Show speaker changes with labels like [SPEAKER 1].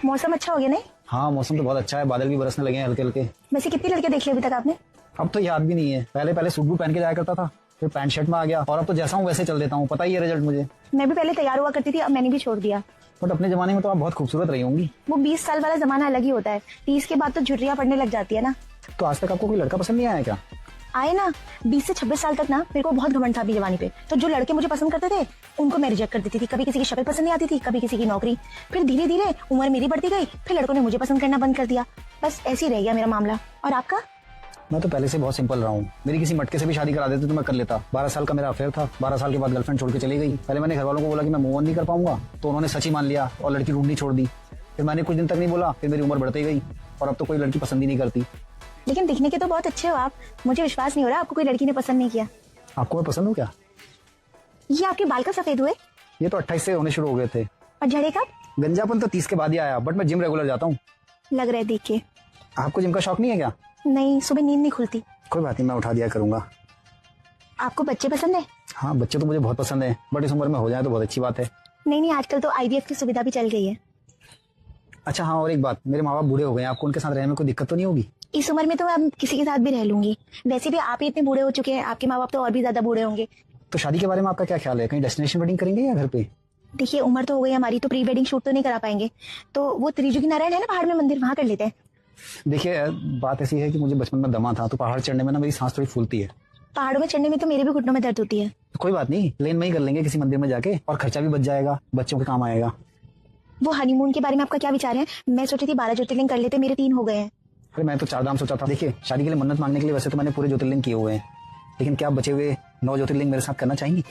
[SPEAKER 1] मौसम अच्छा हो गया नहीं?
[SPEAKER 2] हाँ मौसम तो बहुत अच्छा है, बादल भी बरसने लगे हैं हल्के हल्के।
[SPEAKER 1] वैसे कितनी लड़कियां देख ली अभी तक आपने?
[SPEAKER 2] अब तो याद भी नहीं है, पहले पहले सूट बूट पहन के जाया करता था, फिर पैंट शर्ट में आ गया, और अब तो जैसा हूँ वैसे चल देता हूँ। पता ही है रिजल्ट मुझे।
[SPEAKER 1] मैं भी पहले तैयार हुआ करती थी, अब मैंने भी छोड़ दिया।
[SPEAKER 2] बट अपने जमाने में तो आप बहुत खूबसूरत रही होंगी।
[SPEAKER 1] वो 20 साल वाला जमाना अलग ही होता है, 30 के बाद तो झुर्रियां पड़ने लग जाती है ना।
[SPEAKER 2] तो आज तक आपको कोई लड़का पसंद नहीं आया क्या?
[SPEAKER 1] आए ना, 20 से 26 साल तक ना मेरे को बहुत घमंड था अपनी जवानी पे। तो जो लड़के मुझे पसंद करते थे उनको मैं रिजेक्ट कर देती थी। कभी किसी की शक्ल पसंद नहीं आती थी, कभी किसी की नौकरी। फिर धीरे धीरे उम्र मेरी बढ़ती गई, फिर लड़कों ने मुझे पसंद करना बंद कर दिया। बस ऐसे ही रह गया मेरा मामला। और आपका?
[SPEAKER 2] मैं तो पहले से बहुत सिंपल रहा हूँ। मेरी किसी मटके से भी शादी करा देते तो मैं कर लेता। 12 साल का मेरा अफेयर था। 12 साल के बाद गर्लफ्रेंड छोड़ के चली गई। पहले मैंने घर वालों को बोला कि मैं मूव ऑन नहीं कर पाऊंगा, तो उन्होंने सच ही मान लिया और लड़की ढूंढनी छोड़ दी। फिर मैंने कुछ दिन तक नहीं बोला, फिर मेरी उम्र बढ़ती गई और अब तो कोई लड़की पसंद ही नहीं करती।
[SPEAKER 1] लेकिन दिखने के तो बहुत अच्छे हो आप। मुझे विश्वास नहीं हो रहा आपको कोई लड़की ने पसंद नहीं किया।
[SPEAKER 2] आपको मैं पसंद हूँ क्या?
[SPEAKER 1] ये आपके बाल कब सफेद हुए?
[SPEAKER 2] ये तो 28 से होने शुरू हो गए थे।
[SPEAKER 1] और झड़े कब?
[SPEAKER 2] गंजापन तो 30 के बाद ही आया, बट मैं जिम रेगुलर जाता हूँ।
[SPEAKER 1] लग रहा है देख के।
[SPEAKER 2] आपको जिम का शौक नहीं है क्या?
[SPEAKER 1] नहीं, सुबह नींद नहीं खुलती।
[SPEAKER 2] कोई बात नहीं, मैं उठा दिया करूंगा।
[SPEAKER 1] आपको बच्चे पसंद है?
[SPEAKER 2] हाँ बच्चे तो मुझे बहुत पसंद है, बट इस उम्र में हो जाए तो बहुत अच्छी बात है।
[SPEAKER 1] नहीं, आजकल तो IVF की सुविधा भी चल गई है।
[SPEAKER 2] अच्छा हाँ, और एक बात, मेरे माँ बाप बूढ़े हो गए हैं, आपको उनके साथ रहने में कोई दिक्कत तो नहीं होगी?
[SPEAKER 1] इस उम्र में तो मैं किसी के साथ भी रह लूंगी। वैसे भी आप ही इतने बूढ़े हो चुके हैं, आपके माँ बाप तो और भी ज्यादा बूढ़े होंगे।
[SPEAKER 2] तो शादी के बारे में आपका क्या ख्याल है? कहीं डेस्टिनेशन वेडिंग करेंगे या घर पे?
[SPEAKER 1] देखिए, उम्र तो हो गई हमारी, तो प्री वेडिंग शूट तो नहीं करा पाएंगे। तो वो त्रिजुगी नारायण है ना पहाड़ में मंदिर, वहां कर लेते हैं।
[SPEAKER 2] देखिए बात ऐसी है कि मुझे बचपन में दमा था, तो पहाड़ चढ़ने में ना मेरी सांस थोड़ी फूलती है।
[SPEAKER 1] पहाड़ों में चढ़ने में तो मेरे भी घुटनों में दर्द होती है।
[SPEAKER 2] तो कोई बात नहीं, प्लेन में ही कर लेंगे किसी मंदिर में जाके, और खर्चा भी बच जाएगा, बच्चों के काम आएगा।
[SPEAKER 1] वो हनीमून के बारे में आपका क्या विचार है? मैं सोची थी 12 ज्योतिर्लिंग कर लेते, मेरे 3 हो गए हैं।
[SPEAKER 2] अरे मैं तो 4 धाम सोचा था। देखिए शादी के लिए मन्नत मांगने के लिए वैसे तो मैंने पूरे ज्योतिर्लिंग किए हुए हैं, लेकिन क्या बचे हुए 9 ज्योतिर्लिंग मेरे साथ करना चाहेंगी?